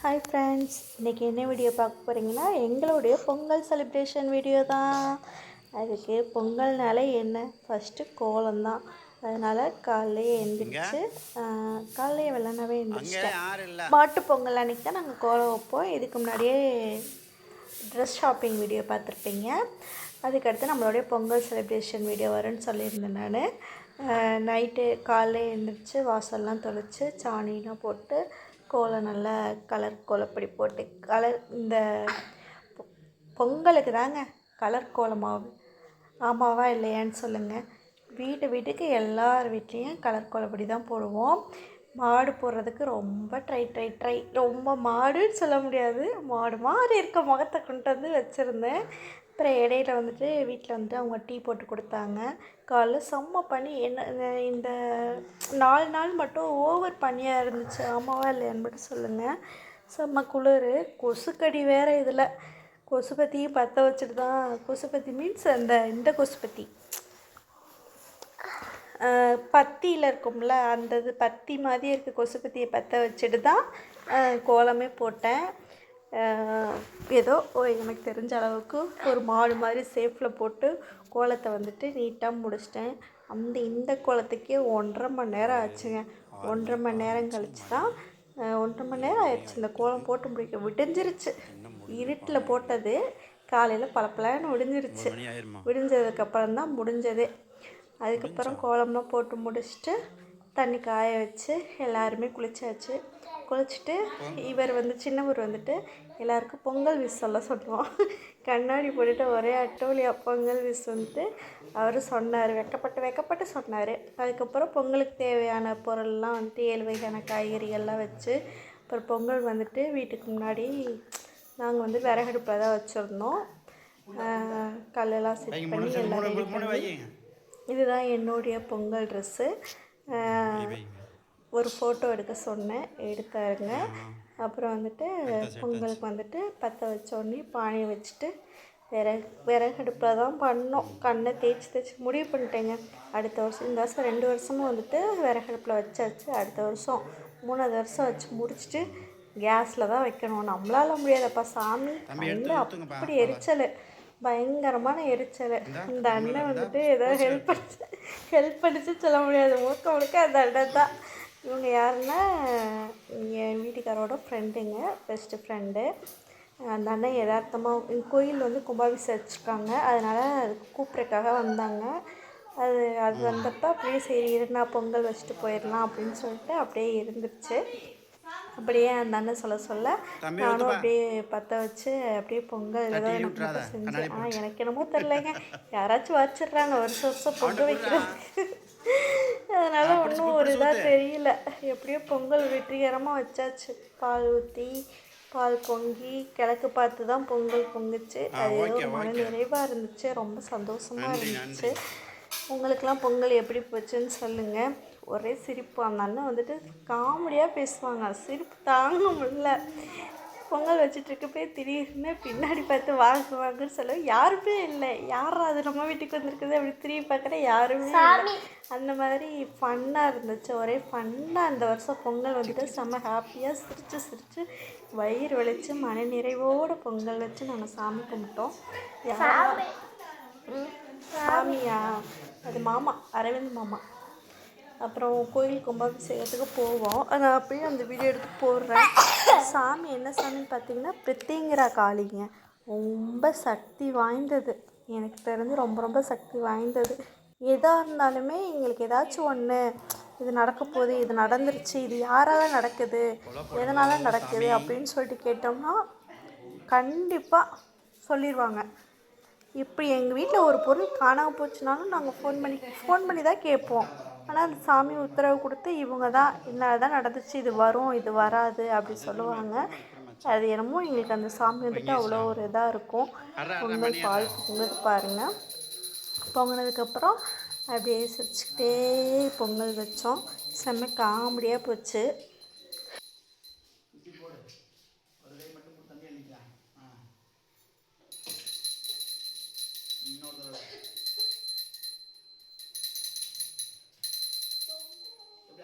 Hi friends, இன்றைக்கி என்ன video பார்க்க போகிறீங்கன்னா எங்களுடைய பொங்கல் செலிப்ரேஷன் வீடியோ தான். அதுக்கு பொங்கல்னாலே என்ன, ஃபஸ்ட்டு கோலம் தான். அதனால் காலையிலே எழுந்திரிச்சு காலையிலே வெள்ளனாவே எழுந்திரிச்சிட்டேன். மாட்டு பொங்கல் அன்றைக்கி தான் நாங்கள் கோலம் வைப்போம். இதுக்கு முன்னாடியே ட்ரெஸ் ஷாப்பிங் வீடியோ பார்த்துருப்பீங்க. அதுக்கடுத்து நம்மளுடைய பொங்கல் செலிப்ரேஷன் வீடியோ வரும்னு சொல்லியிருந்தேன். நான் நைட்டு காலையில் எழுந்திரிச்சு வாசல்லாம் தொளிச்சு சாணிலாம் போட்டு கோலம் நல்லா கலர் கோலப்பொடி போட்டு இந்த பொங்கலுக்கு தாங்க கலர் கோலமாவு ஆமாவா இல்லையான்னு சொல்லுங்கள். வீட்டுக்கு எல்லார் வீட்லேயும் கலர் கோலப்பொடி தான் போடுவோம். மாடு போடுறதுக்கு ரொம்ப ட்ரை ரொம்ப மாடுன்னு சொல்ல முடியாது, மாடு மாதிரி இருக்க முகத்தை கொண்டு வந்து வச்சுருந்தேன். அப்புறம் இடையில வந்துட்டு வீட்டில் வந்துட்டு அவங்க டீ போட்டு கொடுத்தாங்க. காலைல செம்ம பனி. இந்த 4 நாள் மட்டும் ஓவர் பனியாக இருந்துச்சு. ஆமாவா இல்லையான்னு மட்டும் சொல்லுங்கள். செம்ம குளிர், கொசுக்கடி வேறு. இதில் கொசுபத்தியும் பற்ற வச்சுட்டு தான், கொசுபத்தி மீன்ஸ் இந்த கொசுபத்தி பத்தியில் இருக்கும்ல, அந்த இது பத்தி மாதிரி இருக்க கொசுபத்தியை பற்ற வச்சுட்டு தான் கோலமே போட்டேன். ஏதோ எனக்கு தெரிஞ்ச அளவுக்கு ஒரு மாடு மாதிரி சேஃபில் போட்டு கோலத்தை வந்துட்டு நீட்டாக முடிச்சிட்டேன். இந்த கோலத்துக்கே 1.5 மணி நேரம் ஆச்சுங்க. 1.5 மணி நேரம் கழிச்சு தான் 1.5 மணி நேரம் ஆயிடுச்சு இந்த கோலம் போட்டு முடிக்க. விடிஞ்சிருச்சு. இருட்டில் போட்டது காலையில் பளபளன்னு விடிஞ்சிருச்சு. விடிஞ்சதுக்கப்புறம் தான் முடிஞ்சதே. அதுக்கப்புறம் கோலம்லாம் போட்டு முடிச்சுட்டு தண்ணி காய வச்சு எல்லாருமே குளிச்சாச்சு. குளிச்சுட்டு இவர் சின்னவர் வந்துட்டு எல்லாருக்கும் பொங்கல் விஷ் சொல்ல சொல்லுவோம். கண்ணாடி போட்டுட்டு ஒரே அட்டோலியா பொங்கல் விஷ் வந்துட்டு அவர் சொன்னார். வெக்கப்பட்டு சொன்னார். அதுக்கப்புறம் பொங்கலுக்கு தேவையான பொருள்லாம் வந்துட்டு 7 வகையான காய்கறிகள்லாம் வச்சு அப்புறம் பொங்கல் வந்துட்டு வீட்டுக்கு முன்னாடி நாங்கள் விறகடுப்பில் தான் வச்சுருந்தோம். கல்லெல்லாம் செட் பண்ணி எல்லாம் ரெடி பண்ணி. இதுதான் என்னுடைய பொங்கல் ட்ரெஸ்ஸு. ஒரு ஃபோட்டோ எடுக்க சொன்னேன், எடுத்தாருங்க. அப்புறம் பொங்கலுக்கு பற்ற வச்சோடனே பானையை வச்சுட்டு விறகடுப்பில் தான் பண்ணோம். கண்ணை தேய்ச்சி முடிவு பண்ணிட்டேங்க. அடுத்த வருஷம், இந்த வருஷம் 2 வருஷமும் விறகடுப்பில் வச்சாச்சு. அடுத்த வருஷம் 3ஆவது வருஷம் வச்சு முடிச்சுட்டு கேஸில் தான் வைக்கணும். நம்மளால முடியாதப்பா சாமி. அப்படி எரிச்சல், பயங்கரமான எரிச்சல். இந்த அண்ணன் ஏதோ ஹெல்ப் பண்ணிச்சு சொல்ல முடியாது. முழுக்க அந்த அண்ணன் தான். இவங்க யாருன்னா என் வீட்டுக்காரோட ஃப்ரெண்டுங்க, பெஸ்ட்டு ஃப்ரெண்டு. அந்த அண்ணன் யதார்த்தமாக கோயில் கும்பாபிஷேகம் வச்சுருக்காங்க, அதனால் அதுக்கு கூப்பிட்றதுக்காக வந்தாங்க. அது வந்தப்போ அப்படியே சரி இருந்தா பொங்கல் வச்சுட்டு போயிடலாம் அப்படின்னு சொல்லிட்டு அப்படியே இருந்துச்சு. அப்படியே அந்த அண்ணன் சொல்ல நானும் அப்படியே பற்ற வச்சு அப்படியே பொங்கல் ஏதோ எனக்கு மட்டும் செஞ்சேன். எனக்கு என்னமோ தெரிலங்க, யாராச்சும் வச்சிடுறாங்க வருஷம் பொங்கல் வைக்கிறதுக்கு. அதனால் ஒன்றும் ஒரு இதாக தெரியல. எப்படியோ பொங்கல் வெற்றிகரமாக வச்சாச்சு. பால் ஊற்றி பால் பொங்கி கிழக்கு பார்த்து தான் பொங்கல் பொங்குச்சு. அது ஏதோ மன நிறைவாக இருந்துச்சு, ரொம்ப சந்தோஷமாக இருந்துச்சு. உங்களுக்கெல்லாம் பொங்கல் எப்படி போச்சுன்னு சொல்லுங்கள். ஒரே சிரிப்பு. அந்த அண்ணன் காமெடியாக பேசுவாங்க, சிரிப்பு தாங்க முடியல. பொங்கல் வச்சுட்ருக்கப்பே திடீர்னு பின்னாடி பார்த்து வாங்குன்னு சொல்ல யாருமே இல்லை. யாரா அது நம்ம வீட்டுக்கு வந்திருக்குது அப்படி திரும்பி பார்க்குறேன், யாருமே இல்லை. அந்த மாதிரி ஃபன்னாக இருந்துச்சு. ஒரே ஃபன்னாக அந்த வருஷம் பொங்கல் செம்ம ஹாப்பியாக சிரித்து வயிறு வலித்து மன நிறைவோடு பொங்கல் வச்சு நாங்கள் சாமி கும்பிட்டோம். சாமியா? அது மாமா, அரவிந்த் மாமா. அப்புறம் கோயில் கும்பாபிஷேகத்துக்கு போவோம். நான் அப்படியே அந்த வீடியோ எடுத்து போடுறேன். சாமி என்ன சாமின்னு பார்த்தீங்கன்னா பிரித்திங்கிரா காளிங்க. ரொம்ப சக்தி வாய்ந்தது, எனக்கு தெரிஞ்சு ரொம்ப சக்தி வாய்ந்தது. எதாக இருந்தாலுமே எங்களுக்கு ஏதாச்சும் ஒன்று, இது நடக்க போகுது, இது நடந்துருச்சு, இது யாரால் நடக்குது, எதனால் நடக்குது அப்படின்னு சொல்லிட்டு கேட்டோம்னா கண்டிப்பாக சொல்லிடுவாங்க. இப்போ எங்கள் வீட்டில் ஒரு பொருள் காணாமல் போச்சுனாலும் நாங்கள் ஃபோன் பண்ணி தான் கேட்போம். ஆனால் அந்த சாமி உத்தரவு கொடுத்து இவங்க தான் இதனால தான் நடந்துச்சு, இது வரும், இது வராது அப்படி சொல்லுவாங்க. அது என்னமோ எங்களுக்கு அந்த சாமி அவ்வளோ ஒரு இதாக இருக்கும். பொங்கல் பால் பொங்கல் பாருங்கள். பொங்கினதுக்கப்புறம் அப்படியே சிரிச்சுக்கிட்டே பொங்கல் வச்சோம். செம்ம காமெடியாக போச்சு.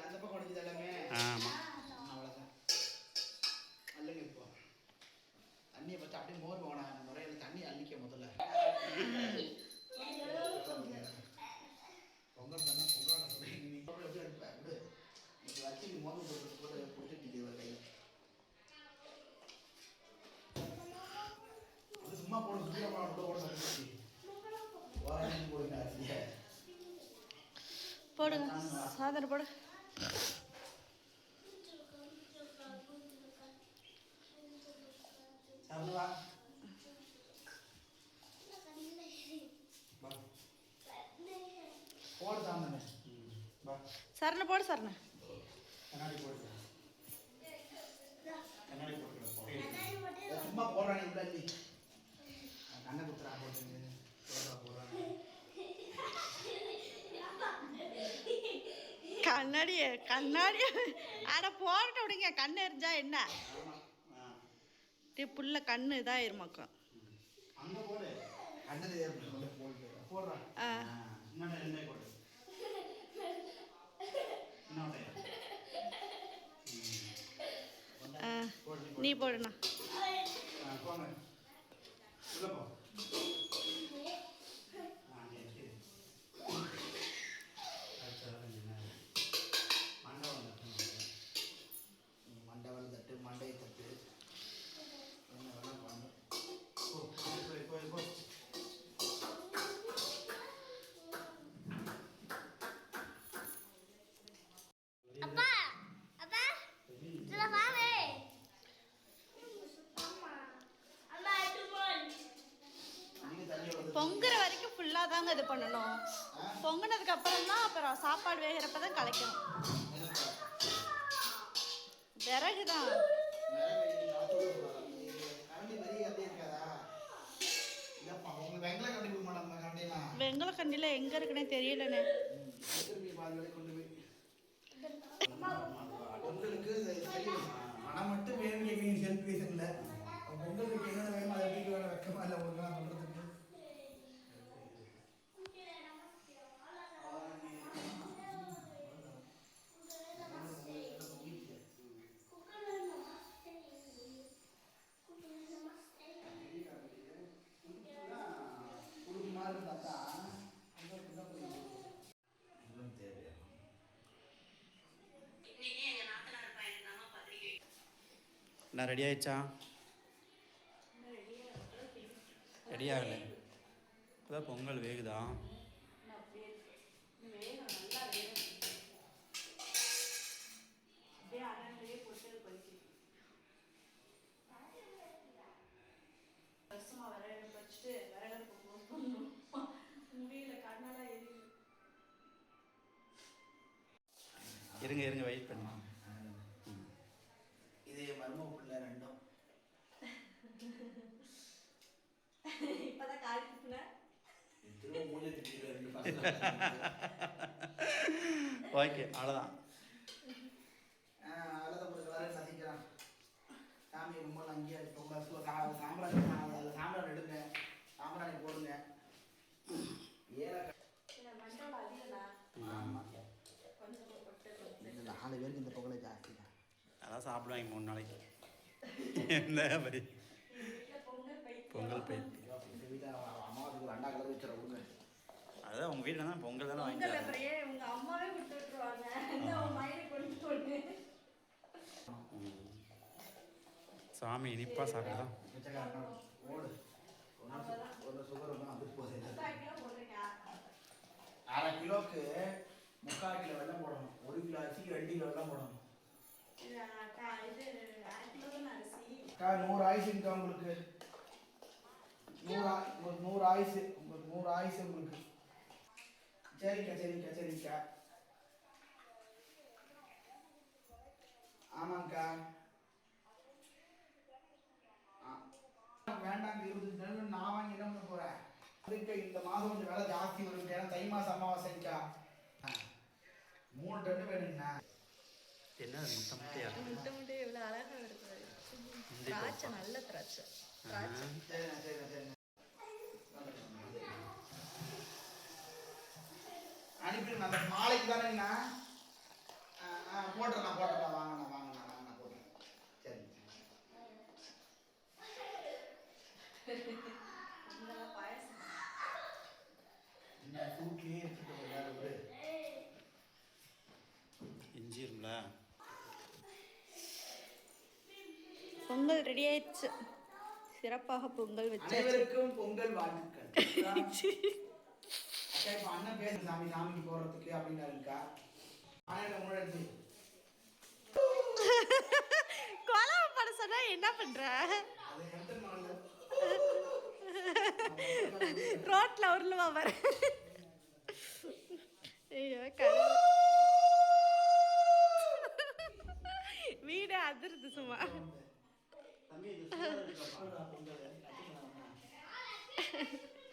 அந்த பக்கம் உடைஞ்சது எல்லாமே. ஆமாம், அவ்வளோதான். அல்லங்க அப்படியே மோர் போனேன் முறையில் தண்ணி அள்ளிக்க முதல்ல பொங்கல் சொன்னால் பொங்கலோட சொல்லுங்க எப்படி எடுப்பேன் விடு வச்சு மோர் போட்டு கொடுத்துட்டு கையில் அது சும்மா போட சும்மா போட சொல்லி வாரம் போடுங்க அரிசியை போடுங்க சாதனை போடு சாப்பிடுவா போடு சாமி சரண போடு சரண கண்ணாடி போடு கண்ணாடி போட்டு சும்மா போடுறானே இல்லை இல்லை கண்ணை குத்துறா போட்டு போடுறாங்க கண்ணாடி கண்ணாடி அட போட்டு விடுங்க கண்ணு எரிஞ்சா என்ன புள்ள கண்ணு இதாயிருமாக்கும் அங்க போடு கண்ணு போடுறான் போடு நீ போடுண்ணா போங்க உள்ள போ மண்டவல் தட்டு மண்டை தட்டு என்ன வேணா பண்ணு போ அப்பா அப்பா இதுல பாரு அம்மா இது போன் பொங்குற வரைக்கும் ஃபுல்லாக தாங்க இது பண்ணணும் பொங்குனதுக்கு அப்புறம் தான் அப்புறம் சாப்பாடு வேகிறப்ப தான் கலைக்கணும் விறகு தான் வெங்கல கண்டியில் எங்கே இருக்குன்னே தெரியலண்ணே பொங்கலுக்கு மனம் மட்டும் வேணும் கேட்குறீங்க செல்ஃப் ரீசனில் பொங்கலுக்கு என்னென்ன வேணும் அதை வீட்டு வேலை வைக்கமா இல்லை ஒரு நாள் சொல்கிறதுக்கு நான் ரெடி ஆயிடுச்சா ரெடி ஆகலை இப்போதான் பொங்கல் வேகுதா இருங்க இருங்க வெயிட் பண்ணி இது மர்ம பிள்ளை ரெண்டும் இப்பதான் காய்க்குன ஓகே அவ்வளோதான் சதிக்கிறான் சாமி ரொம்ப அங்கேயே சாம்பிராணி சாம்பிராணி எடுங்க சாம்பிராணி போடுங்க நாலு பேருக்கு இந்த பொங்கலை ஜாஸ்தி தான் அதான் சாப்பிடுவாங்க 3 நாளைக்கு என்ன படி பொங்கல் பை எங்கள் வீட்டில் அம்மாவுக்கு 2 கலர் வச்சுற விடுங்க அதான் உங்கள் வீட்டில் தான் பொங்கல் தானே வாங்கி உங்க அம்மாவே கொடுத்து விட்டுருவாங்க சாமி இனிப்பாக சாப்பிட்டதான் ஓடு ஒரு சுகர் ஒன்றும் வந்து போகுது 1/2 கிலோக்கு 3/4 கிலோ வெல்லம் போடணும் 1 கிலோ அரிசிக்கு 2 கிலோ வெல்லம் போடணும் 100 ஆயுசுங்கக்கா உங்களுக்கு 100 ஆயுசு உங்களுக்கு 100 ஆயுசு உங்களுக்கு சரிக்கா ஆமாங்கக்கா வேண்டாங்க 20 நாள் நான் வாங்கி என்ன பண்ண போறேன் அதுக்கு இந்த மாதம் கொஞ்சம் விலை ஜாஸ்தி வரும் ஏன்னா தை மாசம் அமாவாசைக்கா 3 டன் வேணுங்கண்ணா என்ன முட்டை முட்டை இவ்வளோ அழகாக இருக்குது திராட்சை நல்ல திராட்சை சரி அனுப்பிடுங்க அந்த மாலைக்கு தானேங்கண்ணா போட்டுறேன் வாங்கண்ணா போட்டுறேன் சரி பொங்கல் ரெடி ஆயிடுச்சு. சிறப்பாக பொங்கல் வச்சாச்சு. அனைவருக்கும் பொங்கல் வாழ்த்துக்கள். அக்கா இப்ப அண்ணன் பேச சாமிக்கு போறதுக்கு அப்படின்னாருக்கா. ஆனா முன்னாடி கொலவை பண்ண சொன்னா என்ன பண்ற? அது ஹெல்த் நாள்ல ரோட்ல உருளுவா பாரு. ஐயோ வீடு அதிருது சும்மா. தம்பி இது சூடா பொங்கல்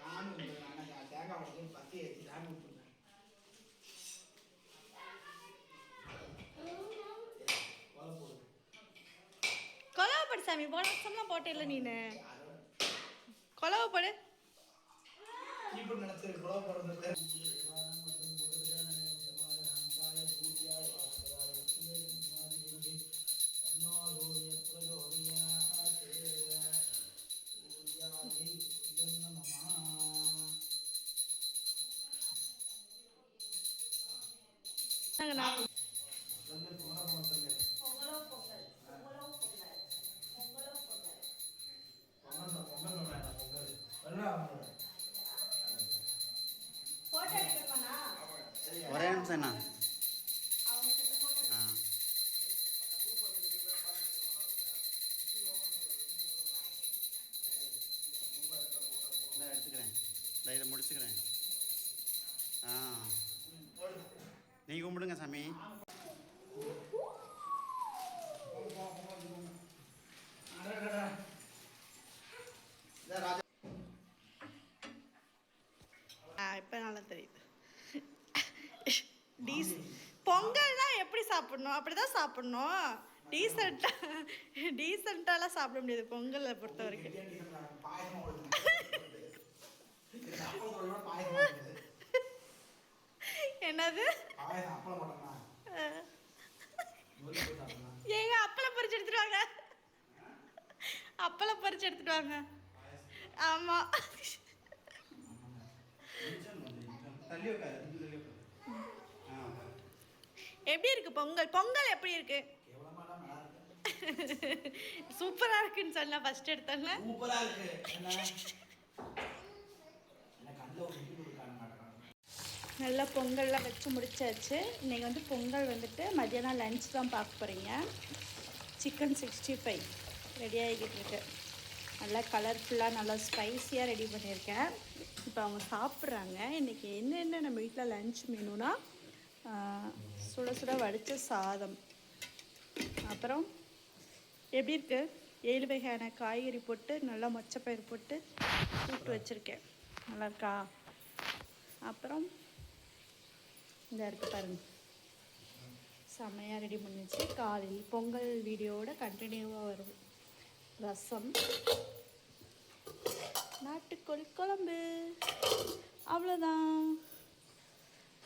சாமி தேங்காய் உடச்சு பத்தி ஏற்றி சாமி விட்டுருங்க. கொலவை படு சாமி. போன வருஷம்லாம் போட்டே நீனு. கொலவை படு. இப்படி நினைச்சிரு குழவை போடுறது. ஒரே நிமிஷம் என்ன எடுத்துக்கிறேன். இதை முடிச்சுக்கிறேன். நீங்கள் கும்பிடுங்க சாமி. இப்போ நல்லா தெரியுது. பொங்கல்னா எப்படி சாப்பிடணும்? அப்படிதான் சாப்பிடணும். டீசெண்டாலாம் சாப்பிட முடியாது பொங்கலை பொறுத்த வரைக்கும். என்னது? ஏங்க அப்பளம் பறிச்சு எடுத்துட்டு வாங்க. அப்பளம் பறிச்சு எடுத்துட்டு வாங்க. ஆமா எப்படி இருக்கு பொங்கல்? பொங்கல் எப்படி இருக்கு? சூப்பரா இருக்குன்னு சொன்னா ஃபர்ஸ்ட் எடுத்தோம்ல. சூப்பரா இருக்கு. நல்லா பொங்கல்லாம் வச்சு முடிச்சாச்சு. இன்றைக்கி வந்து பொங்கல் வந்துட்டு மதியானம் லன்ச் தான் பார்க்க போகிறீங்க. சிக்கன் 65 ரெடி ஆகிக்கிட்டு இருக்கு. நல்லா கலர்ஃபுல்லாக நல்லா ஸ்பைஸியாக ரெடி பண்ணியிருக்கேன். இப்போ அவங்க சாப்பிட்றாங்க. இன்றைக்கி என்னென்ன நம்ம வீட்டில் லன்ச் மெனுனா சுட சுட வடித்த சாதம், அப்புறம் எப்படி இருக்குது 7 வகையான காய்கறி போட்டு நல்லா மொச்சப்பயிர் போட்டு கூட்டு வச்சுருக்கேன். நல்லா இருக்கா? அப்புறம் இந்த இருக்கு பாருங்க, செம்மையாக ரெடி பண்ணிச்சு. காலையில் பொங்கல் வீடியோவோட கண்டினியூவாக வரும். ரசம், நாட்டுக்கோழி குழம்பு, அவ்வளோதான்.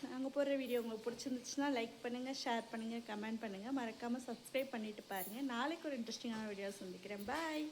நாங்கள் போடுற வீடியோ உங்களுக்கு பிடிச்சிருந்துச்சுன்னா லைக் பண்ணுங்கள், ஷேர் பண்ணுங்கள், கமெண்ட் பண்ணுங்கள். மறக்காமல் சப்ஸ்கிரைப் பண்ணிவிட்டு பாருங்கள். நாளைக்கு ஒரு இன்ட்ரெஸ்டிங்கான வீடியோ சந்திக்கிறேன். பாய்.